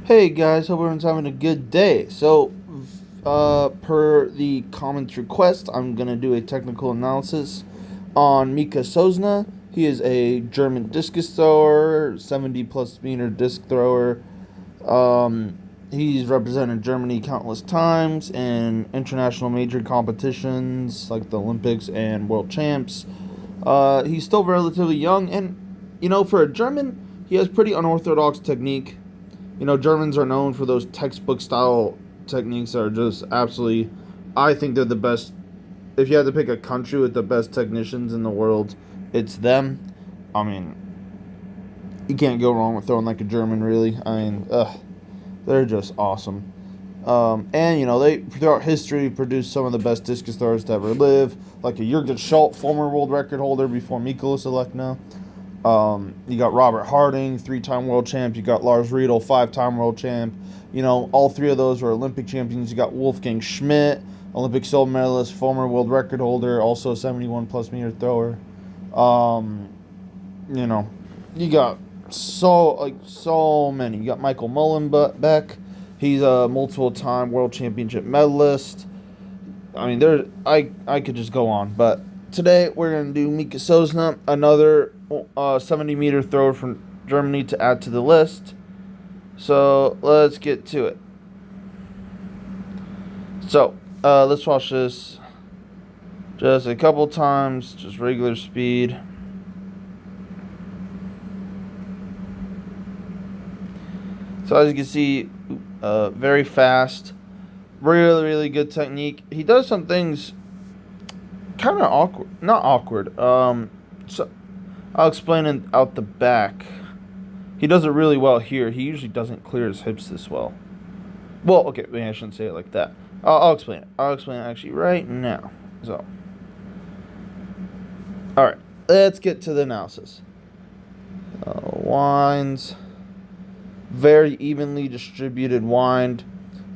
Hey guys, hope everyone's having a good day. Per the comments request, I'm gonna do a technical analysis on Miká Sosna. He is a German discus thrower, 70 plus meter disc thrower. He's represented Germany countless times in international major competitions like the Olympics and World Champs. He's still relatively young, and for a German, he has pretty unorthodox technique. Germans are known for those textbook style techniques that are just absolutely, I think they're the best. If you had to pick a country with the best technicians in the world, it's them. I mean, you can't go wrong with throwing like a German, really. They're just awesome. They, throughout history, produced some of the best discus throwers to ever live, like a Jürgen Schultz, former world record holder before Miklos Selekna. You got Robert Harding, 3-time world champ. You got Lars Riedel, 5-time world champ. All three of those were Olympic champions. You got Wolfgang Schmidt, Olympic silver medalist, former world record holder, also 71 plus meter thrower. You got so many. You got Michael Mullenbeck. He's a multiple time world championship medalist. I could just go on, but today we're going to do Miká Sosna, another 70-meter thrower from Germany to add to the list. So let's get to it. So let's watch this just a couple times, just regular speed. So as you can see, very fast, really good technique. He does some things kind of awkward, not awkward. So I'll explain it out the back. He does it really well here. He usually doesn't clear his hips this well. Well, okay, maybe I shouldn't say it like that. I'll explain it. I'll explain it actually right now. So, all right, let's get to the analysis. Winds, very evenly distributed wind.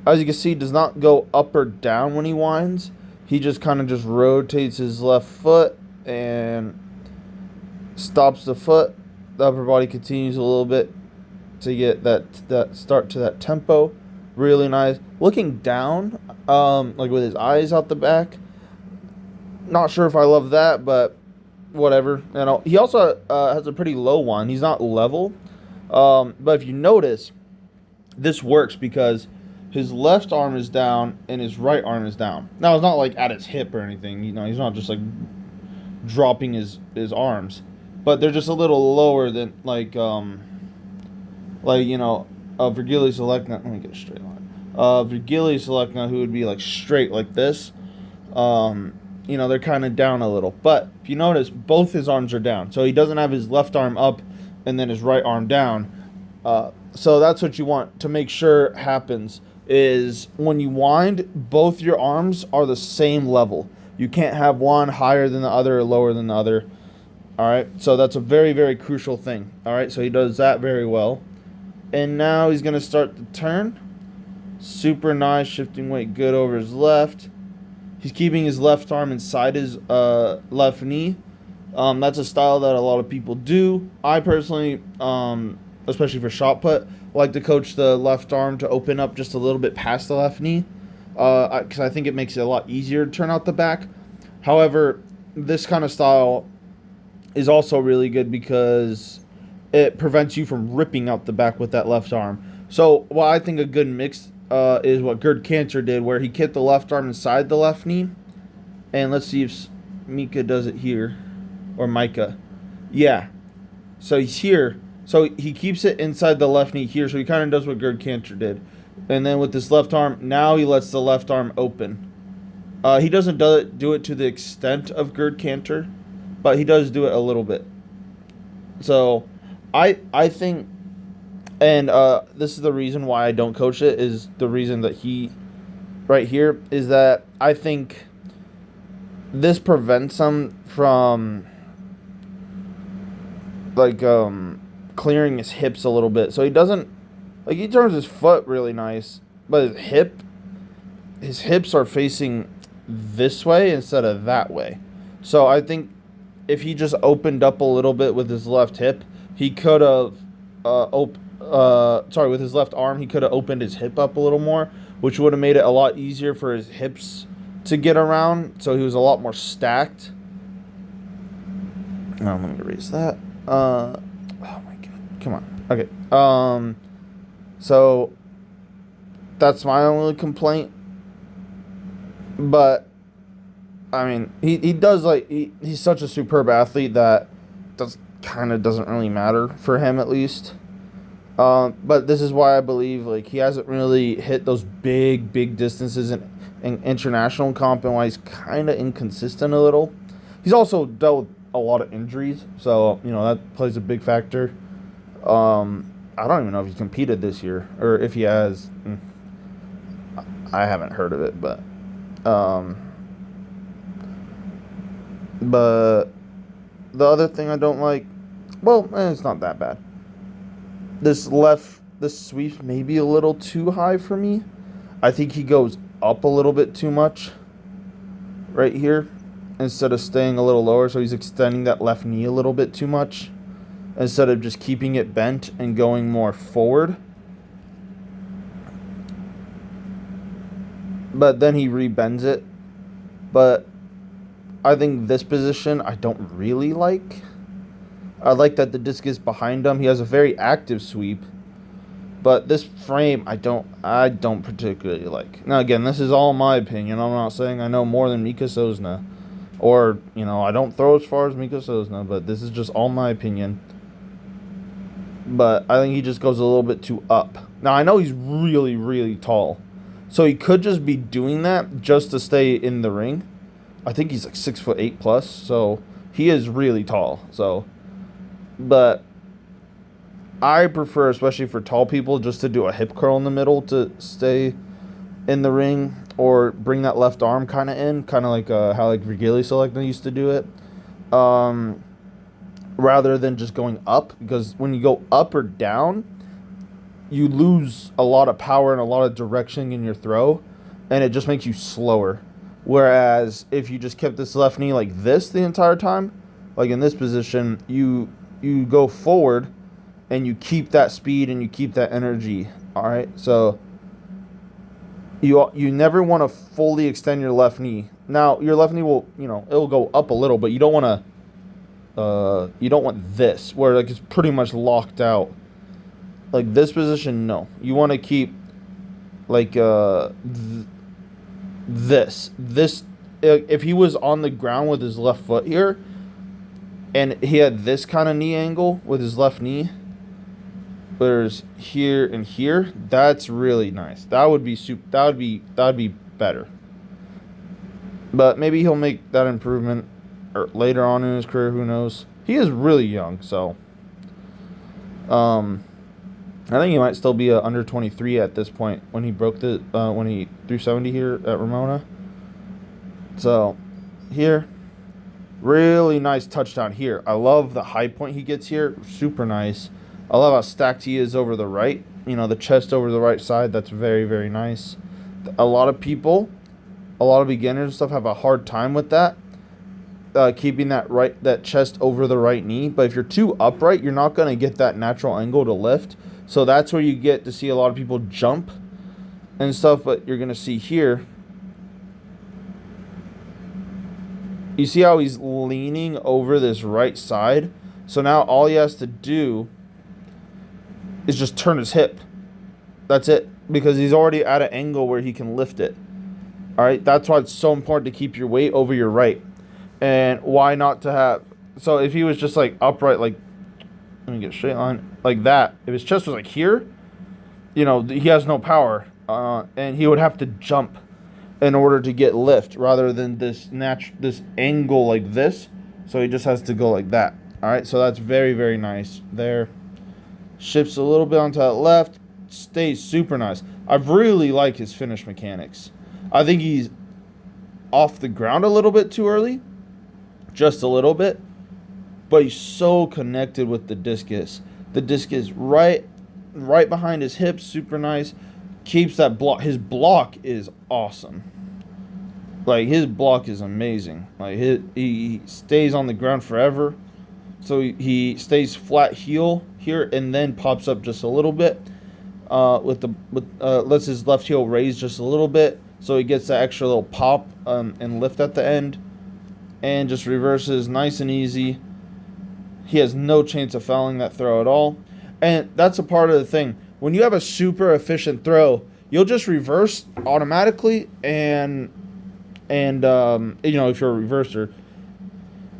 As you can see, does not go up or down when he winds. He just kind of just rotates his left foot and stops the foot. The upper body continues a little bit to get that start to that tempo. Really nice. Looking down, like with his eyes out the back. Not sure if I love that, but whatever. He also has a pretty low one. He's not level. But if you notice, this works because his left arm is down and his right arm is down. Now, it's not like at his hip or anything. He's not just like dropping his arms, but they're just a little lower than a Virgili Selekna. Let me get a straight line. Virgili Selekna, who would be like straight like this. They're kind of down a little. But if you notice, both his arms are down. So he doesn't have his left arm up and then his right arm down. So that's what you want to make sure happens is when you wind, both your arms are the same level. You can't have one higher than the other or lower than the other. All right, so that's a very crucial thing. All right, so he does that very well. And now he's going to start the turn. Super nice, shifting weight good over his left. He's keeping his left arm inside his left knee. That's a style that a lot of people do. I personally, especially for shot put, like to coach the left arm to open up just a little bit past the left knee, because I think it makes it a lot easier to turn out the back. However, this kind of style is also really good because it prevents you from ripping out the back with that left arm. So what I think a good mix is what Gerd Kanter did, where he kept the left arm inside the left knee. And let's see if Miká does it here. Or Miká. Yeah. So he's here. So he keeps it inside the left knee here. So he kind of does what Gerd Kanter did. And then with this left arm, now he lets the left arm open. He doesn't do it to the extent of Gerd Kanter, but he does do it a little bit. So I think, and this is the reason why I don't coach it, is the reason that he, right here, is that I think this prevents him from clearing his hips a little bit. So he doesn't, he turns his foot really nice, but his hips are facing this way instead of that way. So I think if he just opened up a little bit with his left hip, he could have with his left arm, he could have opened his hip up a little more, which would have made it a lot easier for his hips to get around. So he was a lot more stacked. Now let me erase that. Oh my god, come on. Okay. So that's my only complaint. But I mean, he does he's such a superb athlete that doesn't really matter for him, at least. But this is why I believe he hasn't really hit those big distances in international comp, and why he's kind of inconsistent a little. He's also dealt with a lot of injuries, so that plays a big factor. I don't even know if he competed this year, or if he has. I haven't heard of it, but the other thing I don't like, it's not that bad. This sweep may be a little too high for me. I think he goes up a little bit too much right here instead of staying a little lower, so he's extending that left knee a little bit too much instead of just keeping it bent and going more forward. But then he rebends it. But I think this position I don't really like. I like that the disc is behind him. He has a very active sweep. But this frame I don't particularly like. Now again, this is all my opinion. I'm not saying I know more than Miká Sosna. Or, I don't throw as far as Miká Sosna, but this is just all my opinion. But I think he just goes a little bit too up. Now I know he's really, really tall. So he could just be doing that just to stay in the ring. I think he's 6'8" plus, so he is really tall. So, but I prefer, especially for tall people, just to do a hip curl in the middle to stay in the ring, or bring that left arm kind of in, kind of like how Vergili Selecta used to do it, rather than just going up, because when you go up or down, you lose a lot of power and a lot of direction in your throw, and it just makes you slower. Whereas if you just kept this left knee like this the entire time, like in this position, you go forward and you keep that speed and you keep that energy. All right, so you never want to fully extend your left knee. Now your left knee will it'll go up a little, but you don't want this where it's pretty much locked out. Like this position, no. You want to keep this. If he was on the ground with his left foot here, and he had this kind of knee angle with his left knee, there's here and here, that's really nice. That would be better. But maybe he'll make that improvement or later on in his career. Who knows? He is really young, so I think he might still be under 23 at this point when he broke when he threw 70 here at Ramona. So here, really nice touchdown here. I love the high point he gets here. Super nice. I love how stacked he is over the right. The chest over the right side. That's very, very nice. A lot of people, a lot of beginners and stuff have a hard time with that. Keeping that chest over the right knee. But if you're too upright, you're not going to get that natural angle to lift. So that's where you get to see a lot of people jump and stuff. But you're going to see here, you see how he's leaning over this right side. So now all he has to do is just turn his hip. That's it. Because he's already at an angle where he can lift it. All right. That's why it's so important to keep your weight over your right. And why not to have... So if he was just upright, let me get a straight line, like that. If his chest was here, he has no power. And he would have to jump in order to get lift rather than this angle like this. So he just has to go like that. All right, so that's very, very nice there. Shifts a little bit onto that left. Stays super nice. I really like his finish mechanics. I think he's off the ground a little bit too early. Just a little bit. But he's so connected with the discus. The discus right behind his hips. Super nice. Keeps that block. His block is awesome. His block is amazing. He stays on the ground forever. So he stays flat heel here and then pops up just a little bit. Lets his left heel raise just a little bit, so he gets that extra little pop and lift at the end, and just reverses nice and easy. He has no chance of fouling that throw at all, and that's a part of the thing. When you have a super efficient throw, you'll just reverse automatically, and you know, if you're a reverser,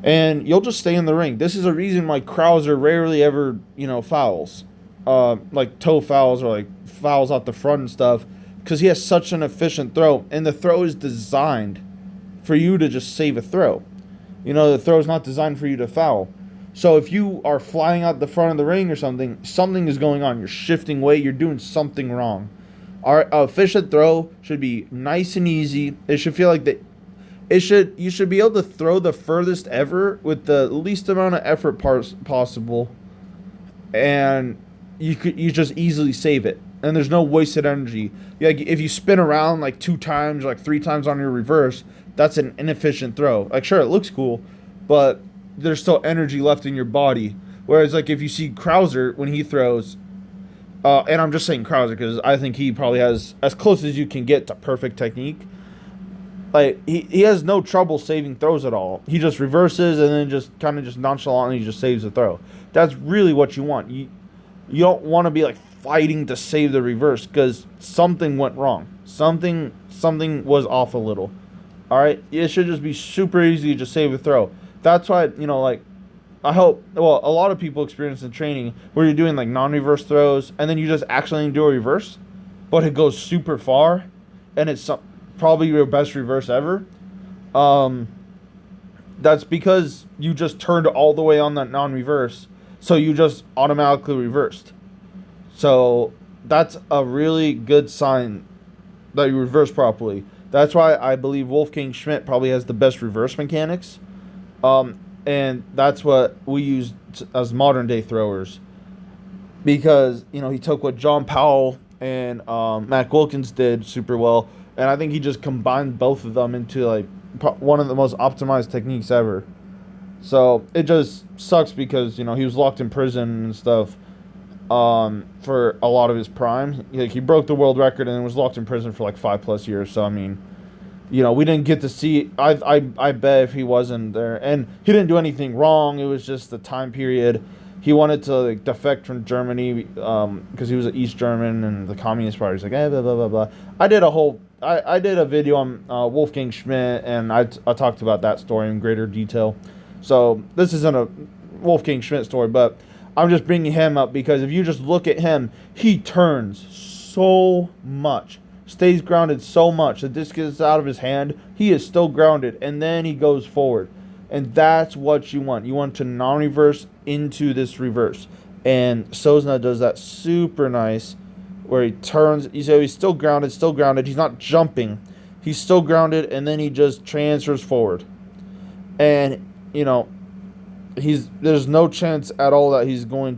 and you'll just stay in the ring. This is a reason why Krauser rarely ever, you know, fouls. Like toe fouls or like fouls out the front and stuff, because he has such an efficient throw, and the throw is designed for you to just save a throw. You know, the throw is not designed for you to foul. So if you are flying out the front of the ring or something is going on. You're shifting weight. You're doing something wrong. Our efficient throw should be nice and easy. It should feel like that. You should be able to throw the furthest ever with the least amount of effort possible, and you just easily save it, and there's no wasted energy. Like if you spin around like 2 times, or like 3 times on your reverse, that's an inefficient throw. Like sure, it looks cool, but there's still energy left in your body. Whereas like if you see Krauser when he throws, and I'm just saying Krauser because I think he probably has as close as you can get to perfect technique. Like he has no trouble saving throws at all. He just reverses and then just kind of just nonchalantly just saves the throw. That's really what you want. You don't want to be like fighting to save the reverse because something went wrong. Something was off a little. All right, it should just be super easy to just save a throw. That's why, you know, like I hope. Well, a lot of people experience in training where you're doing like non-reverse throws and then you just actually do a reverse, but it goes super far, and it's probably your best reverse ever. That's because you just turned all the way on that non-reverse, so you just automatically reversed. So that's a really good sign that you reverse properly. That's why I believe Wolfgang Schmidt probably has the best reverse mechanics. And that's what we use as modern day throwers. Because, you know, he took what John Powell and Matt Wilkins did super well, and I think he just combined both of them into like one of the most optimized techniques ever. So it just sucks because, you know, he was locked in prison and stuff for a lot of his prime. Like he broke the world record and was locked in prison for like 5+ years. So I mean, you know, we didn't get to see. I bet if he wasn't there, and he didn't do anything wrong. It was just the time period. He wanted to like defect from Germany because he was an East German and the Communist Party. He's like, blah blah blah blah. I did a video on Wolfgang Schmidt, and I talked about that story in greater detail. So this isn't a Wolfgang Schmidt story, but I'm just bringing him up because if you just look at him, he turns so much. Stays grounded so much. The disc is out of his hand. He is still grounded, and then he goes forward. And that's what you want. You want to non-reverse into this reverse. And Sosna does that super nice, where he turns. He's still grounded, still grounded. He's not jumping. He's still grounded, and then he just transfers forward. And, you know, there's no chance at all that he's going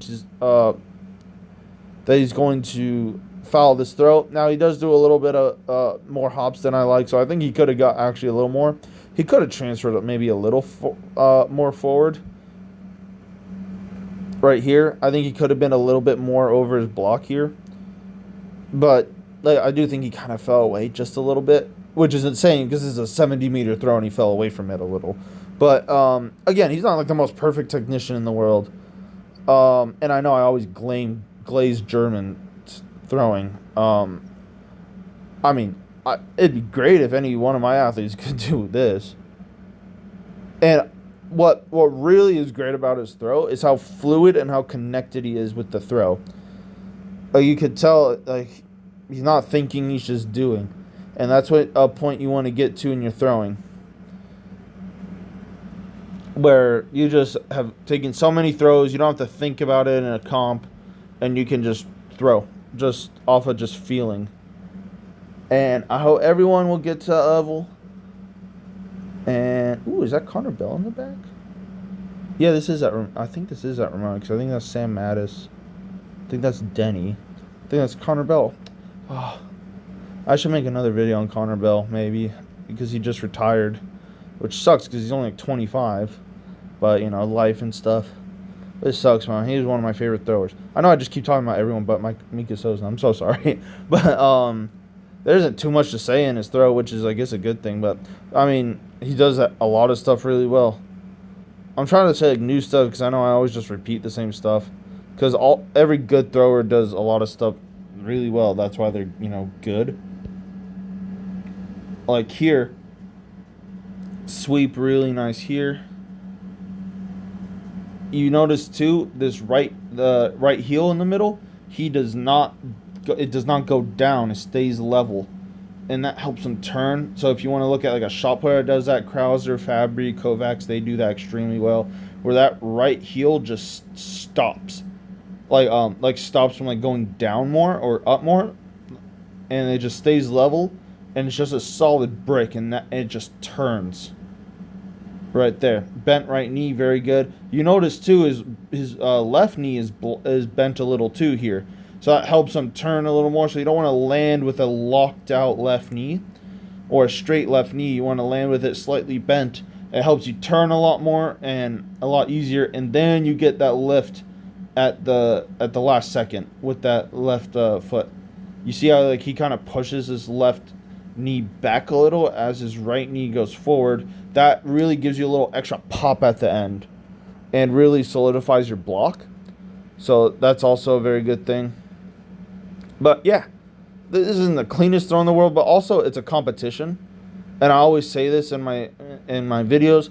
to foul this throw. Now he does do a little bit of more hops than I like, so I think he could have got actually a little more. He could have transferred it maybe a little more forward. Right here, I think he could have been a little bit more over his block here, but like, I do think he kind of fell away just a little bit, which is insane because this is a 70-meter throw and he fell away from it a little. But again, he's not like the most perfect technician in the world, and I know I always glaze German throwing. I mean, it'd be great if any one of my athletes could do this. And what really is great about his throw is how fluid and how connected he is with the throw. Like you could tell, like he's not thinking, he's just doing, and that's what a point you want to get to in your throwing, where you just have taken so many throws, you don't have to think about it in a comp, and you can just throw just off of just feeling. And I hope everyone will get to that level. And ooh, is that Connor Bell in the back? Yeah, this is at. I think this is at Ramon, because I think that's Sam Mattis. I think that's Denny. I think that's Connor Bell. Oh, I should make another video on Connor Bell maybe, because he just retired, which sucks because he's only like 25. But you know, life and stuff. This sucks, man. He was one of my favorite throwers. I know I just keep talking about everyone but Miká Sosna. I'm so sorry. But there isn't too much to say in his throw, which is, I guess, a good thing. But, I mean, he does a lot of stuff really well. I'm trying to say, like, new stuff because I know I always just repeat the same stuff. Because every good thrower does a lot of stuff really well. That's why they're, good. Like here, sweep really nice here. You notice too, the right heel in the middle, it does not go down, it stays level, and that helps him turn. So if you want to look at like a shot player that does that, Krauser, Fabry, Kovacs, they do that extremely well, where that right heel just stops, like stops from like going down more or up more, and it just stays level, and it's just a solid brick, and it just turns. Right there, bent right knee, very good. You notice too his left knee is bent a little too here, so that helps him turn a little more. So you don't want to land with a locked out left knee or a straight left knee. You want to land with it slightly bent. It helps you turn a lot more and a lot easier, and then you get that lift at the last second with that left foot. You see how like he kind of pushes his left knee back a little as his right knee goes forward. That really gives you a little extra pop at the end and really solidifies your block. So that's also a very good thing. But yeah, this isn't the cleanest throw in the world, but also it's a competition. And I always say this in my videos.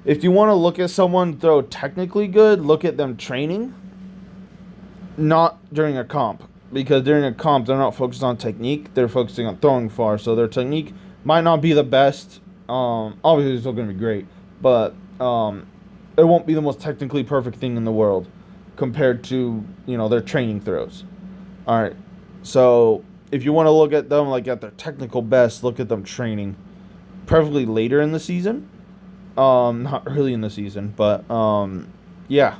If you want to look at someone throw technically good, look at them training, not during a comp. Because during a comp, they're not focused on technique. They're focusing on throwing far. So their technique might not be the best. Obviously, it's still going to be great. But it won't be the most technically perfect thing in the world compared to, their training throws. All right. So if you want to look at them like at their technical best, look at them training. Preferably later in the season. Not early in the season. But, yeah.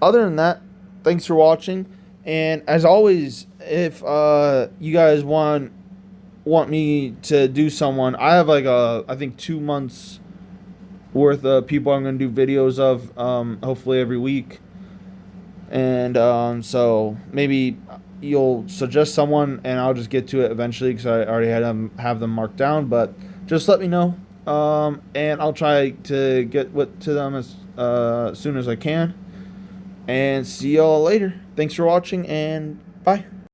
Other than that, thanks for watching. And as always, if you guys want me to do someone, I have like I think 2 months worth of people I'm going to do videos of, hopefully every week. And so maybe you'll suggest someone and I'll just get to it eventually because I already have them marked down. But just let me know, and I'll try to get to them as soon as I can. And see y'all later. Thanks for watching, and bye.